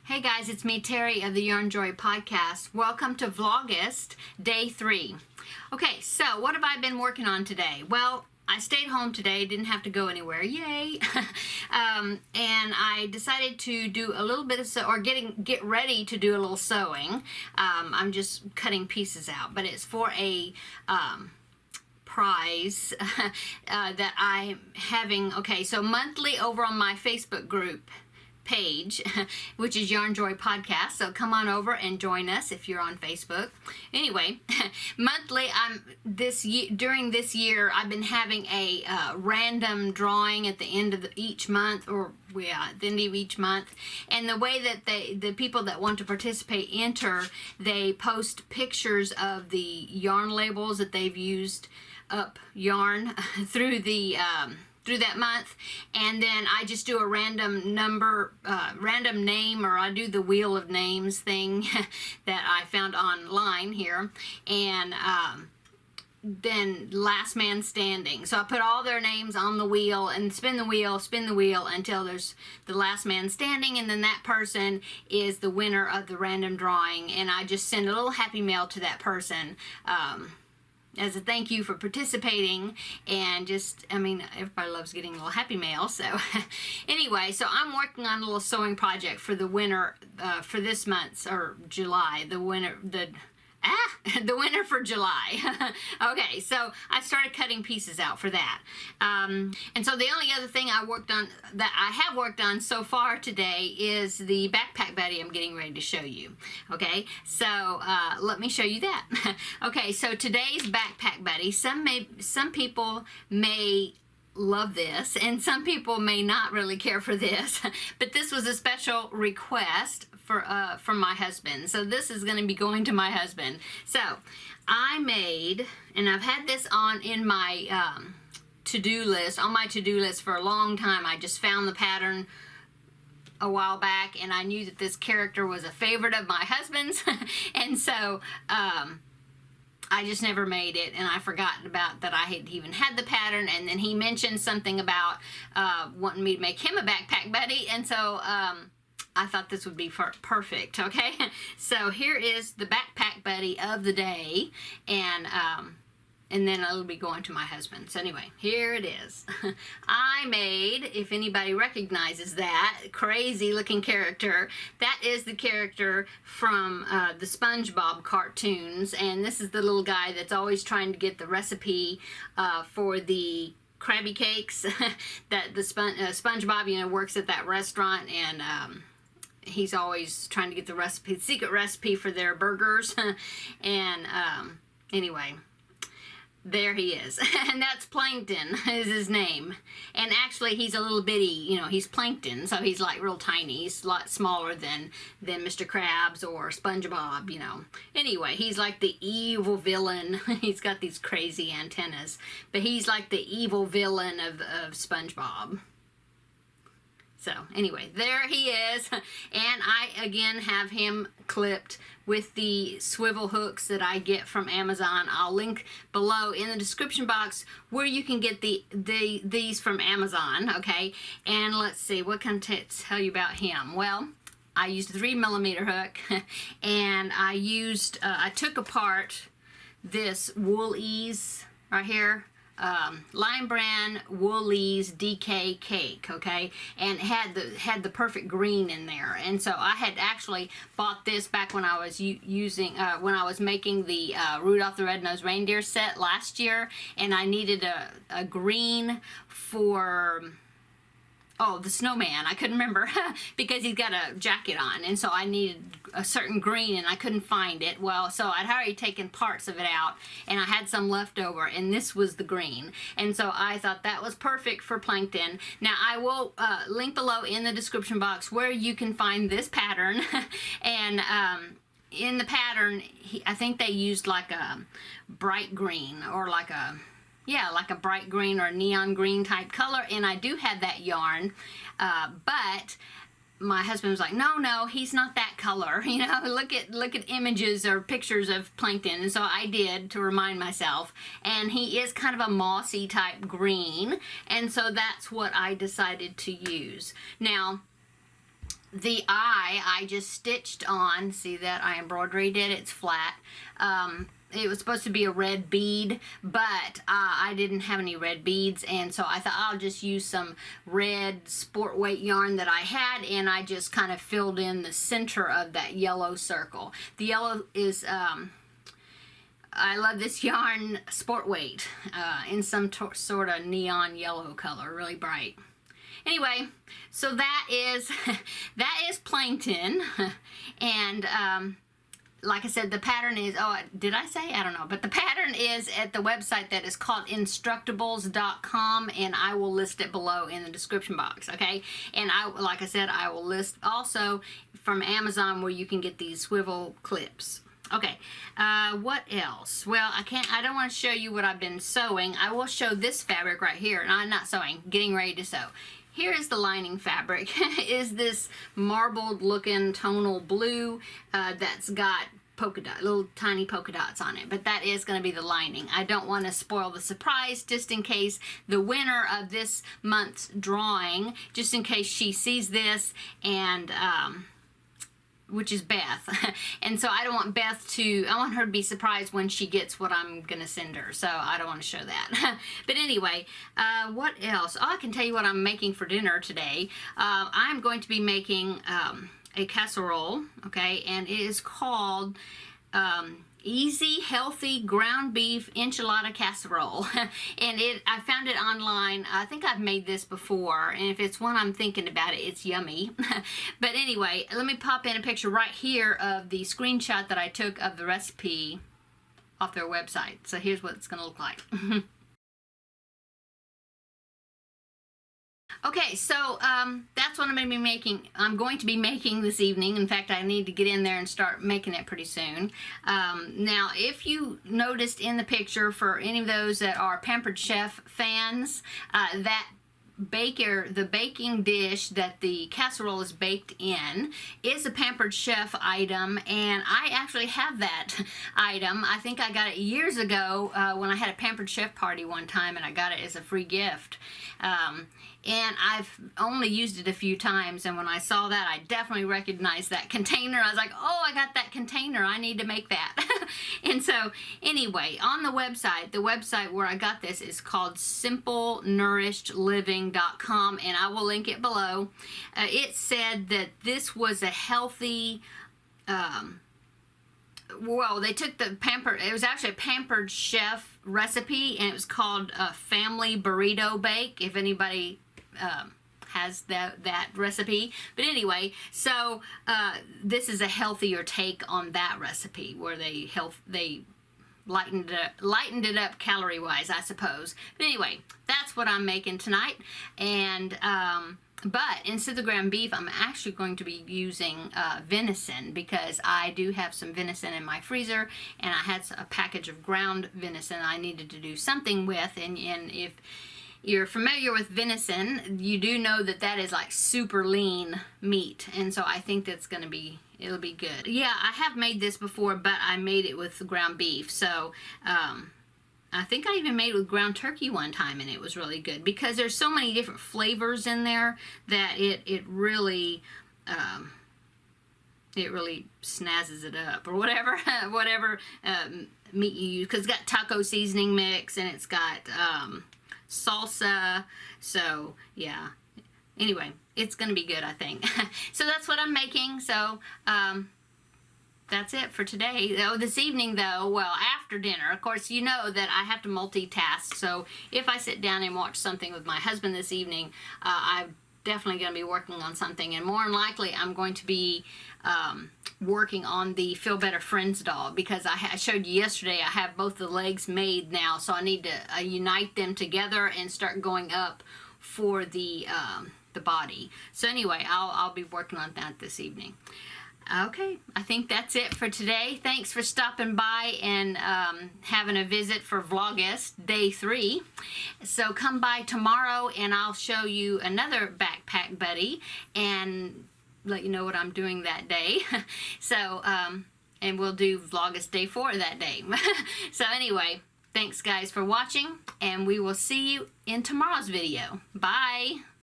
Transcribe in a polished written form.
Hey guys, it's me, Terri of the Yarnjoy podcast. Welcome to Vlogust, day 3. Okay, so what have I been working on today? Well, I stayed home today, didn't have to go anywhere, yay! And I decided to do a little bit of get ready to do a little sewing. I'm just cutting pieces out, but it's for a prize that I'm having. Okay, so monthly over on my Facebook group page, which is Yarnjoy podcast, so come on over and join us if you're on Facebook. Anyway, monthly, during this year I've been having a random drawing at the end of each month, at the end of each month, and the way that the people that want to participate enter, they post pictures of the yarn labels that they've used up yarn through that month, and then I just do a random name, or I do the wheel of names thing that I found online here, and then last man standing. So I put all their names on the wheel and spin the wheel until there's the last man standing, and then that person is the winner of the random drawing, and I just send a little happy mail to that person as a thank you for participating, and everybody loves getting a little happy mail. So anyway, so I'm working on a little sewing project for the winner for this month's, or July, the winner for July. Okay, so I started cutting pieces out for that. And so the only other thing that I have worked on so far today is the backpack buddy I'm getting ready to show you. Okay, so let me show you that. Okay, so today's backpack buddy, some people may love this, and some people may not really care for this, but this was a special request from my husband, so this is going to be going to my husband. So I made, and I've had this in my to-do list for a long time. I just found the pattern a while back, and I knew that this character was a favorite of my husband's, and so I just never made it, and I forgot about that I had even had the pattern, and then he mentioned something about wanting me to make him a backpack buddy, and so I thought this would be perfect. Okay, so here is the backpack buddy of the day, and then it'll be going to my husband. So anyway, here it is. I made, if anybody recognizes that crazy looking character, that is the character from the SpongeBob cartoons, and this is the little guy that's always trying to get the recipe for the Krabby Cakes that the SpongeBob, works at that restaurant, and he's always trying to get the secret recipe for their burgers. And anyway, there he is. And that's Plankton is his name. And actually he's a little bitty, he's Plankton, so he's like real tiny. He's a lot smaller than Mr. Krabs or SpongeBob, Anyway, he's like the evil villain. He's got these crazy antennas, but he's like the evil villain of SpongeBob. So anyway, there he is, and I again have him clipped with the swivel hooks that I get from Amazon. I'll link below in the description box where you can get these from Amazon. Okay, and let's see, what can I tell you about him? Well, I used a 3mm hook, and I took apart this Woolies right here. Lime brand Woolies DK cake, okay, and had the perfect green in there, and so I had actually bought this back when I was when I was making the Rudolph the Red-Nosed Reindeer set last year, and I needed a green for the snowman. I couldn't remember because he's got a jacket on, and so I needed a certain green, and I couldn't find it. Well, so I'd already taken parts of it out, and I had some left over, and this was the green, and so I thought that was perfect for Plankton. Now I will link below in the description box where you can find this pattern, and in the pattern I think they used like a bright green, or like a bright green or neon green type color, and I do have that yarn, but my husband was like, no, he's not that color, look at images or pictures of Plankton, and so I did, to remind myself, and he is kind of a mossy type green, and so that's what I decided to use. Now The eye, I just stitched on. See that I embroidered it? It's flat. It was supposed to be a red bead, but I didn't have any red beads, and so I thought I'll just use some red sport weight yarn that I had, and I just kind of filled in the center of that yellow circle. The yellow is, I love this yarn, sport weight, in some sort of neon yellow color, really bright. Anyway, so that is Plankton, and like I said, the pattern is, oh, did I say? I don't know. But the pattern is at the website that is called instructables.com, and I will list it below in the description box, okay? And like I said, I will list also from Amazon where you can get these swivel clips. Okay, what else? Well, I don't want to show you what I've been sewing. I will show this fabric right here, and I'm not sewing, getting ready to sew. Here is the lining fabric. Is this marbled looking tonal blue that's got little tiny polka dots on it, but that is going to be the lining. I don't want to spoil the surprise, just in case the winner of this month's drawing, just in case she sees this, and which is Beth. And so I don't want I want her to be surprised when she gets what I'm gonna send her, so I don't want to show that. But anyway, what else? Oh, I can tell you what I'm making for dinner today. I'm going to be making a casserole, okay, and it is called Easy Healthy Ground Beef Enchilada Casserole. And I found it online. I think I've made this before, and if it's one I'm thinking about, it's yummy. But anyway, let me pop in a picture right here of the screenshot that I took of the recipe off their website. So here's what it's going to look like. Okay, so that's what I'm going to be making. I'm going to be making this evening. In fact, I need to get in there and start making it pretty soon. Now, if you noticed in the picture, for any of those that are Pampered Chef fans, the baking dish that the casserole is baked in is a Pampered Chef item, and I actually have that item. I think I got it years ago when I had a Pampered Chef party one time, and I got it as a free gift. And I've only used it a few times, and when I saw that, I definitely recognized that container. I was like, oh, I got that container, I need to make that. And so anyway, on the website where I got this is called simplenourished.living.com, and I will link it below. It said that this was a healthy, well, they took it was actually a Pampered Chef recipe, and it was called Family Burrito Bake, if anybody has that recipe. But anyway, so this is a healthier take on that recipe, where they lightened it up calorie wise, I suppose. But anyway, that's what I'm making tonight. And but instead of ground beef, I'm actually going to be using venison, because I do have some venison in my freezer, and I had a package of ground venison I needed to do something with. And if you're familiar with venison, you do know that that is like super lean meat, and so I think that's going to be, it'll be good. Yeah, I have made this before, but I made it with ground beef, so I think I even made it with ground turkey one time, and it was really good, because there's so many different flavors in there that it really snazzes it up, or whatever meat you use, because it's got taco seasoning mix, and it's got salsa. So yeah, anyway, it's gonna be good, I think. So that's what I'm making. So that's it for today. Oh, this evening though, well, after dinner, of course, you know that I have to multitask. So if I sit down and watch something with my husband this evening, I'm definitely going to be working on something, and more than likely I'm going to be working on the Feel Better Friends doll, because I showed you yesterday I have both the legs made now, so I need to unite them together and start going up for the body. So anyway, I'll be working on that this evening. Okay, I think that's it for today. Thanks for stopping by and having a visit for Vlogust Day 3. So come by tomorrow and I'll show you another backpack buddy and let you know what I'm doing that day. So, and we'll do Vlogust Day 4 that day. So anyway, thanks guys for watching, and we will see you in tomorrow's video. Bye!